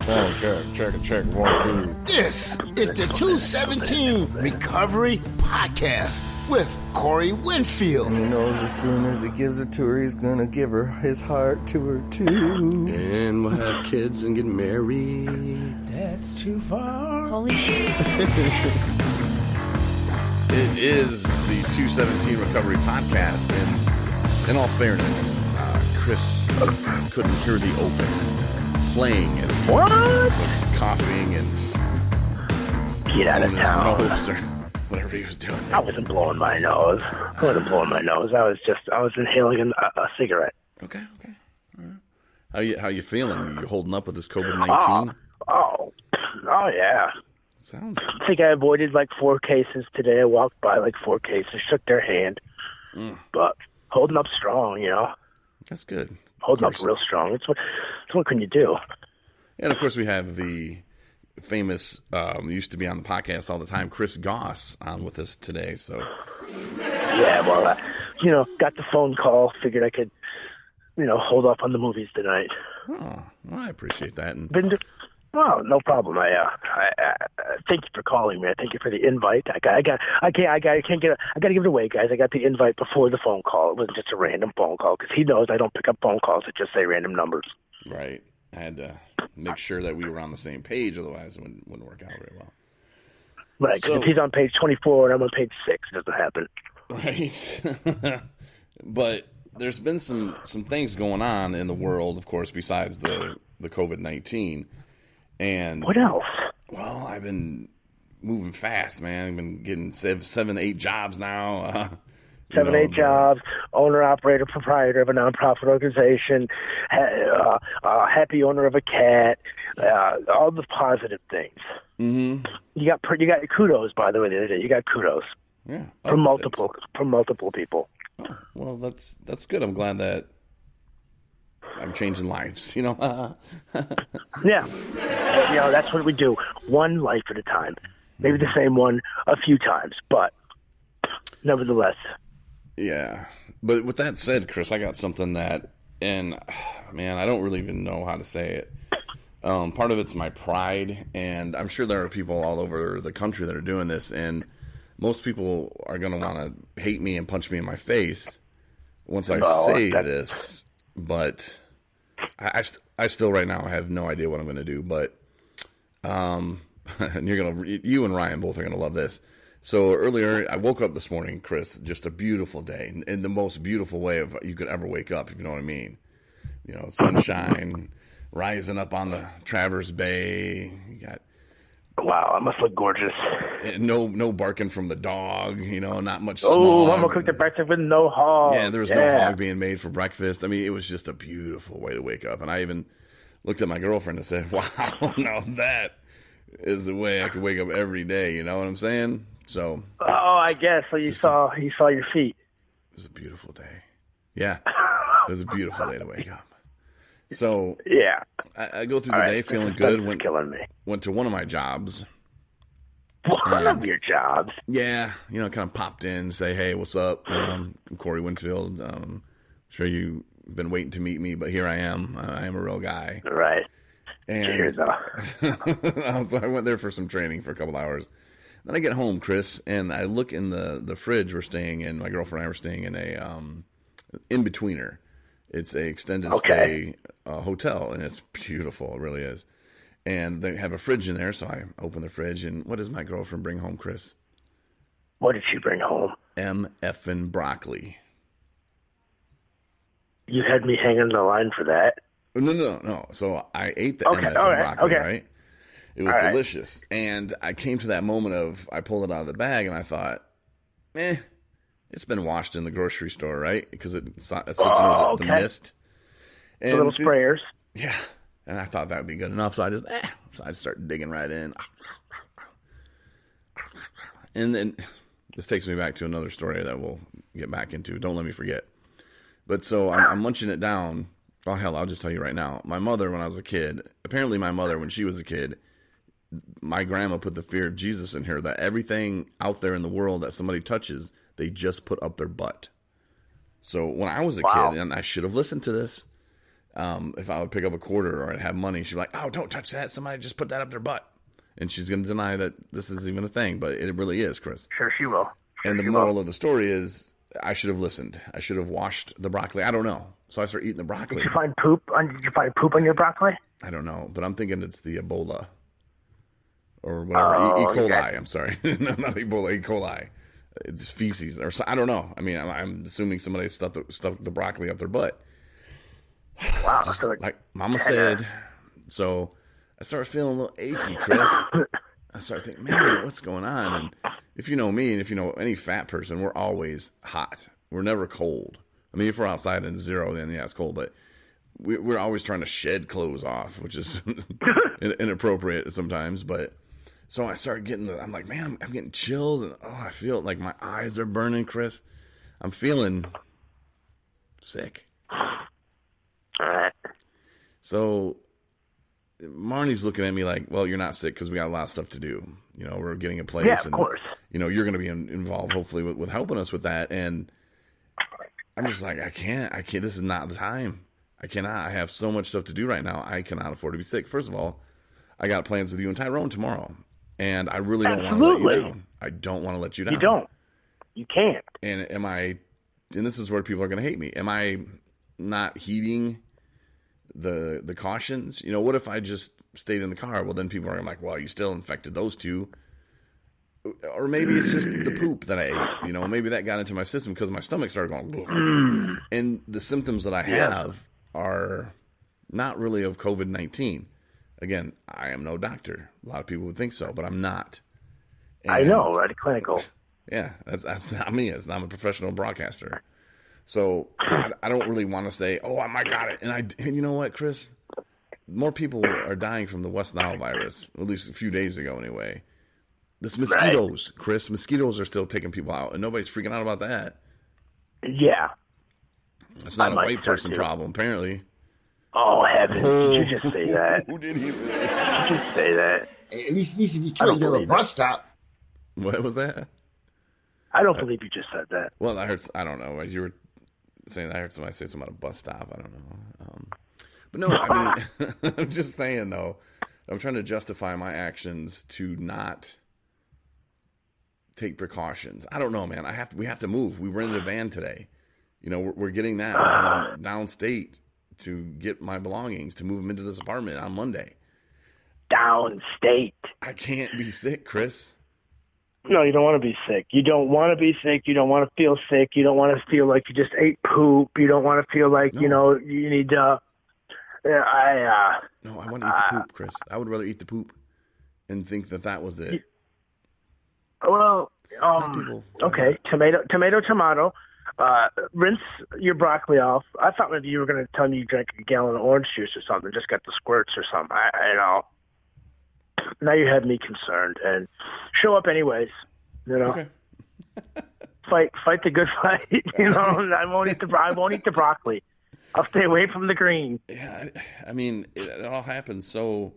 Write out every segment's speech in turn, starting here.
Check. 1, 2. This is the 217 Recovery Podcast with Corey Winfield. He knows as soon as he gives it to her, he's gonna give her his heart to her too. And we'll have kids and get married. That's too far. Holy shit. It is the 217 Recovery Podcast, and in all fairness, Chris couldn't hear the open playing as he was coughing and Get out of town. nose or whatever he was doing. I wasn't blowing my nose. I was inhaling a cigarette. Okay. All right. How you feeling? Are you holding up with this COVID-19? Oh, yeah. Sounds I think I avoided like 4 cases today. I walked by like 4 cases, shook their hand, but holding up strong, that's good. Holding up real strong. It's what can you do? And of course, we have the famous, used to be on the podcast all the time, Chris Goss on with us today. So, Yeah, well, got the phone call. Figured I could, hold up on the movies tonight. well, I appreciate that. And No problem. I thank you for calling me. I thank you for the invite. I got to give it away, guys. I got the invite before the phone call. It wasn't just a random phone call because he knows I don't pick up phone calls that just say random numbers. right, I had to make sure that we were on the same page, otherwise it wouldn't work out very well. Right, because if he's on page 24 and I'm on page 6, it doesn't happen. Right. But there's been some things going on in the world, of course, besides the COVID-19. And What else? well, I've been moving fast, man. I've been getting 7, 8 jobs now. 7, 8 jobs, owner, operator, proprietor of a nonprofit organization, happy owner of a cat, all the positive things. Mm-hmm. You got kudos, by the way, the other day. You got kudos Yeah. from multiple people. Oh, well, that's good. I'm glad that I'm changing lives, Yeah. That's what we do. One life at a time. Maybe the same one a few times, but nevertheless. Yeah. But with that said, Chris, I got something that, and man, I don't really even know how to say it. Part of it's my pride, and I'm sure there are people all over the country that are doing this, and most people are going to want to hate me and punch me in my face once I say this, but I still right now have no idea what I'm going to do, but and you and Ryan both are going to love this. So earlier, I woke up this morning, Chris, just a beautiful day, in the most beautiful way you could ever wake up, if you know what I mean. Sunshine rising up on the Traverse Bay. You got Wow, that must look gorgeous. no barking from the dog. Not much. Oh, smog. I'm gonna cook the breakfast with no hog. Yeah, there was no hog being made for breakfast. I mean, it was just a beautiful way to wake up. And I even looked at my girlfriend and said, "Wow, now that is the way I could wake up every day." You know what I'm saying? So. Oh, I guess. So you saw your feet. It was a beautiful day. Yeah, it was a beautiful day to wake up. So Yeah. I go through the day feeling good. Killing me. Went to one of my jobs. One of your jobs. Yeah, kind of popped in, say, "Hey, what's up? I'm Corey Winfield. Sure you've been waiting to meet me, but here I am. I am a real guy." Right. And Cheers. I went there for some training for a couple hours. Then I get home, Chris, and I look in the fridge we're staying in. My girlfriend and I were staying in a in-betweener. It's a extended stay hotel, and it's beautiful. It really is. And they have a fridge in there, so I open the fridge, and what does my girlfriend bring home, Chris? What did she bring home? M.F.ing broccoli. You had me hanging the line for that. No. So I ate the Okay, M.F.ing all right, broccoli, okay. right? It was All right. delicious. And I came to that moment of, I pulled it out of the bag, and I thought, it's been washed in the grocery store, right? Because it sits under the mist. And The little sprayers. Yeah. And I thought that would be good enough. So I just started digging right in. And then this takes me back to another story that we'll get back into. Don't let me forget. But so I'm munching it down. Oh, hell, I'll just tell you right now. My mother, when I was a kid, apparently my mother, when she was a kid, my grandma put the fear of Jesus in her, that everything out there in the world that somebody touches, they just put up their butt. So when I was a kid, and I should have listened to this, if I would pick up a quarter or I'd have money, she'd be like, "Oh, don't touch that. Somebody just put that up their butt." And she's going to deny that this is even a thing, but it really is, Chris. Sure, she will. And the moral of the story is I should have listened. I should have washed the broccoli. I don't know. So I start eating the broccoli. Did you find poop on your broccoli? I don't know, but I'm thinking it's the Ebola or whatever. E. coli. Okay. I'm sorry. No, not Ebola. E. coli. It's feces or I don't know. I mean, I'm assuming somebody stuffed the broccoli up their butt. Wow. Just So like Mama said. So I started feeling a little achy, Chris. I started thinking, man, what's going on? And if you know me and if you know any fat person, we're always hot. We're never cold. I mean, if we're outside and it's 0, then yeah, it's cold. But we're always trying to shed clothes off, which is inappropriate sometimes. But so I started getting I'm like, man, I'm getting chills. And I feel like my eyes are burning, Chris. I'm feeling sick. all right. So Marnie's looking at me like, well, you're not sick because we got a lot of stuff to do. You know, we're getting a place. Yeah, of and, course. You know, you're going to be involved, hopefully, with helping us with that. And I'm just like, I can't. This is not the time. I cannot. I have so much stuff to do right now. I cannot afford to be sick. First of all, I got plans with you and Tyrone tomorrow. And I really don't want to let you down. I don't want to let you down. You don't. You can't. And and this is where people are going to hate me. Am I not heeding the cautions? You know, what if I just stayed in the car? Well, then people are like, well, you still infected those two. Or maybe it's just the poop that I ate. You know, maybe that got into my system because my stomach started going. And the symptoms that I have are not really of COVID-19. Again, I am no doctor. A lot of people would think so, but I'm not. And I know, right? Clinical. yeah, that's not me. I'm a professional broadcaster. So I don't really want to say, oh, I got it. And you know what, Chris? More people are dying from the West Nile virus, at least a few days ago anyway. This mosquitoes, Chris. Mosquitoes are still taking people out, and nobody's freaking out about that. Yeah. It's not I a might white start person to. problem, apparently. Oh, heavens. Did you just say that? Who did he really? Did you just say that? At least in Detroit, you have a believe bus stop. What was that? I don't believe you just said that. Well, I don't know. You were saying, I heard somebody say something about a bus stop. I don't know. But no, I mean, I'm just saying, though, I'm trying to justify my actions to not take precautions. I don't know, man. We have to move. We rented a van today. You know, we're getting that downstate to get my belongings to move them into this apartment on Monday. Downstate. I can't be sick, Chris. No, you don't want to be sick. You don't want to be sick. You don't want to feel sick. You don't want to feel like you just ate poop. You don't want to feel like, you know, you need to... No, I want to eat the poop, Chris. I would rather eat the poop and think that was it. Well, people- okay, tomato. Rinse your broccoli off. I thought maybe you were going to tell me you drank a gallon of orange juice or something, just got the squirts or something. I know. Now you have me concerned, and show up anyways. You know, Okay. fight the good fight. You know, I won't eat the broccoli. I'll stay away from the green. Yeah, I mean, it all happened so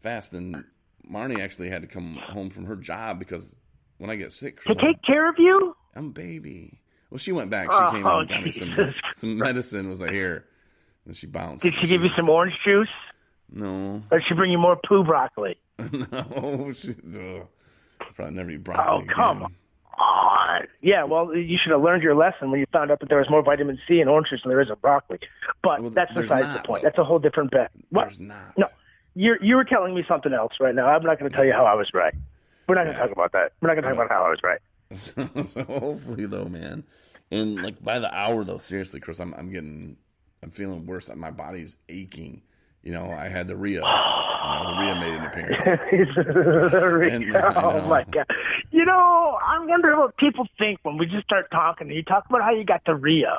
fast, and Marnie actually had to come home from her job because when I get sick, To take care of you? I'm a baby. Well, she went back. She came home and got me Jesus. some medicine. Was like, here. And she bounced. Did she give you some orange juice? No. Or did she bring you more poo broccoli? No. Probably never eat broccoli Oh, come again. on. Yeah, well, you should have learned your lesson when you found out that there was more vitamin C in orange juice than there is in broccoli. But Well, that's there's besides not, the point. though. That's a whole different bet. What? There's not. No, you were telling me something else right now. I'm not going to tell you how I was right. We're not going to talk about that. We're not going to talk about how I was right. So hopefully, though, man. And like by the hour, though, seriously, Chris, I'm feeling worse. My body's aching. You know, I had the Rhea. The Rhea made an appearance. And, Oh, my God. You know, I'm wondering what people think when we just start talking. You talk about how you got the Rhea.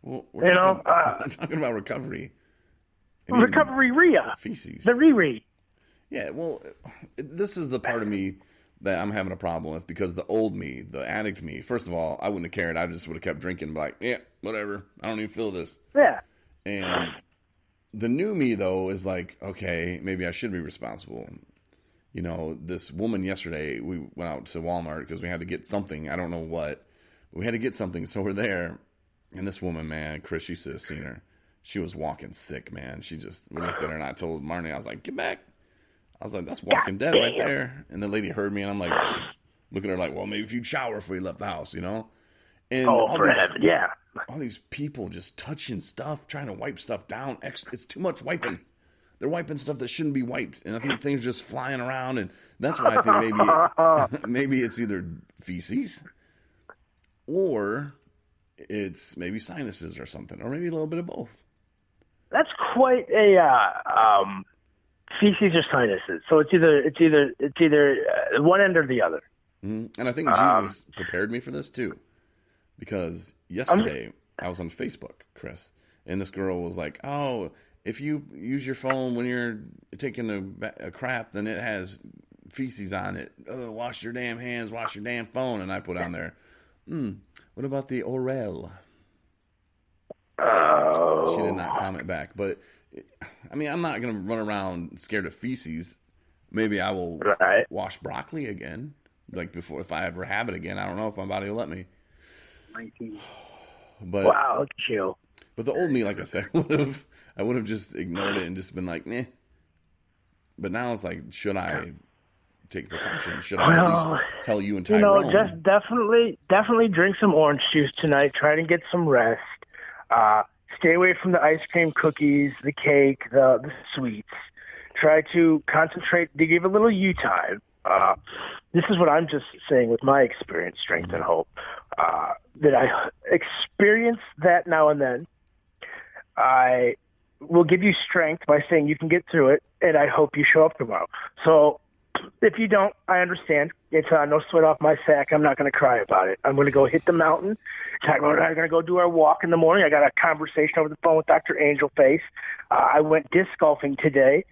Well, You know, we're talking about recovery. I mean, Recovery Rhea. feces. The Riri. Yeah, well, this is the part of me that I'm having a problem with because the old me, the addict me, first of all, I wouldn't have cared. I just would have kept drinking and be like, yeah, whatever. I don't even feel this. Yeah. And the new me, though, is like, okay, maybe I should be responsible. You know, this woman yesterday, we went out to Walmart because we had to get something. I don't know what. We had to get something, so we're there. And this woman, man, Chris, you should have seen her. she was walking sick, man. We looked at her and I told Marnie, I was like, get back. I was like, that's Walking Dead right there. And the lady heard me and I'm like, looking at her like, well, maybe if you'd shower before you left the house, you know? And yeah. All these people just touching stuff, trying to wipe stuff down. It's too much wiping. They're wiping stuff that shouldn't be wiped. And I think things are just flying around. And that's why I think maybe it's either feces or it's maybe sinuses or something, or maybe a little bit of both. That's quite a feces or sinuses. So it's either one end or the other. Mm-hmm. And I think Jesus prepared me for this too, because yesterday I was on Facebook, Chris, and this girl was like, "Oh, if you use your phone when you're taking a crap, then it has feces on it. Oh, wash your damn hands, wash your damn phone." And I put on there, what about the Orel? Oh. She did not comment back, but I mean, I'm not going to run around scared of feces. Maybe I will wash broccoli again, like before, if I ever have it again. I don't know if my body will let me. 19. But wow, look at you. But the old me, like I said, I would have just ignored it and just been like, meh. But now it's like, should I take precautions? Should I at least tell you and Tyrone? Just definitely drink some orange juice tonight. Try to get some rest. Stay away from the ice cream, cookies, the cake, the sweets. Try to concentrate to give a little you time. This is what I'm just saying with my experience, strength, and hope. That I experience that now and then. I will give you strength by saying you can get through it, and I hope you show up tomorrow. So if you don't, I understand. It's no sweat off my sack. I'm not going to cry about it. I'm going to go hit the mountain. Tyrone and I are going to go do our walk in the morning. I got a conversation over the phone with Dr. Angel Face. I went disc golfing today.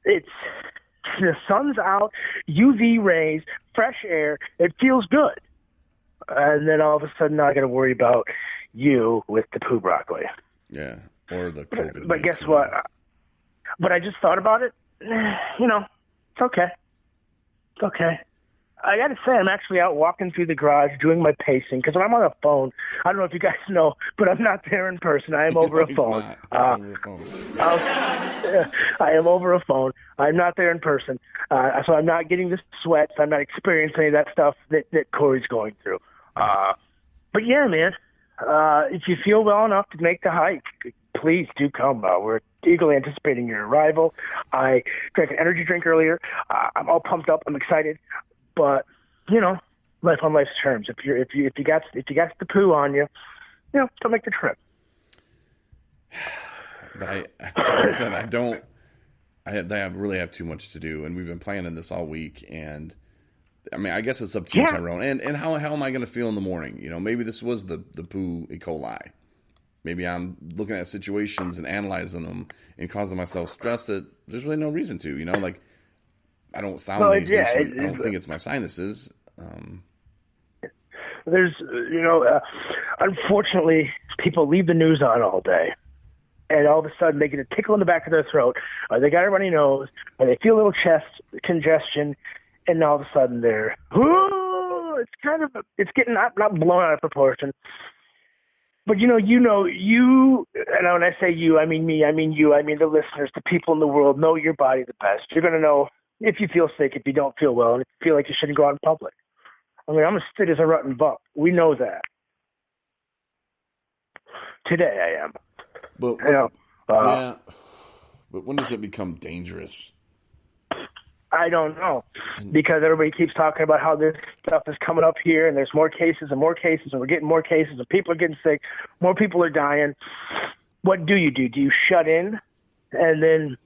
It's the sun's out, UV rays, fresh air. It feels good. And then all of a sudden, now I got to worry about you with the poo broccoli. Yeah, or the COVID. But guess what? But I just thought about it. It's okay. It's okay. I got to say, I'm actually out walking through the garage doing my pacing, because when I'm on a phone, I don't know if you guys know, but I'm not there in person. I am over a phone. I am over a phone. I'm not there in person. So I'm not getting the sweats. I'm not experiencing any of that stuff that Corey's going through. But yeah, man, if you feel well enough to make the hike, please do come. We're eagerly anticipating your arrival. I drank an energy drink earlier. I'm all pumped up. I'm excited. But life on life's terms. If you got the poo on you, don't make the trip. But like I said, I really have too much to do, and we've been planning this all week. And I mean, I guess it's up to you, Tyrone. And how am I going to feel in the morning? Maybe this was the poo E. coli. Maybe I'm looking at situations and analyzing them and causing myself stress that there's really no reason to. Like I don't sound lazy. So I don't think it's my sinuses. There's, unfortunately, people leave the news on all day, and all of a sudden they get a tickle in the back of their throat, or they got a runny nose, or they feel a little chest congestion, and all of a sudden they're, it's getting not blown out of proportion. But you, and when I say you, I mean me, I mean you, I mean the listeners, the people in the world know your body the best. You're going to know if you feel sick, if you don't feel well, and if you feel like you shouldn't go out in public. I mean, I'm as fit as a rotten buck. We know that. Today I am. But yeah. But when does it become dangerous? I don't know, because everybody keeps talking about how this stuff is coming up here, and there's more cases, and we're getting more cases, and people are getting sick, more people are dying. What do? Do you shut in and then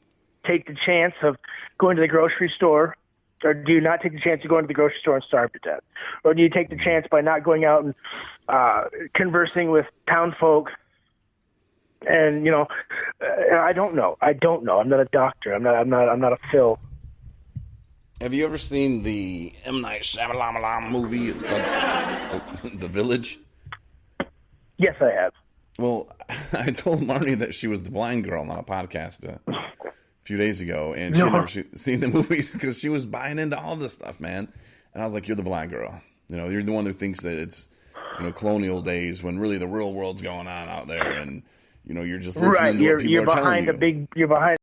take the chance of going to the grocery store, or do you not take the chance of going to the grocery store and starve to death? Or do you take the chance by not going out and conversing with town folk? And I don't know. I'm not a doctor. I'm not a Phil. Have you ever seen the M. Night Shyamalan movie, The Village? Yes, I have. Well, I told Marnie that she was the blind girl on a podcast a few days ago, and she had never seen the movies because she was buying into all this stuff, man. And I was like, "You're the blind girl. You're the one who thinks that it's colonial days when really the real world's going on out there, and you're just listening Right, to what people you're are telling behind you. you're behind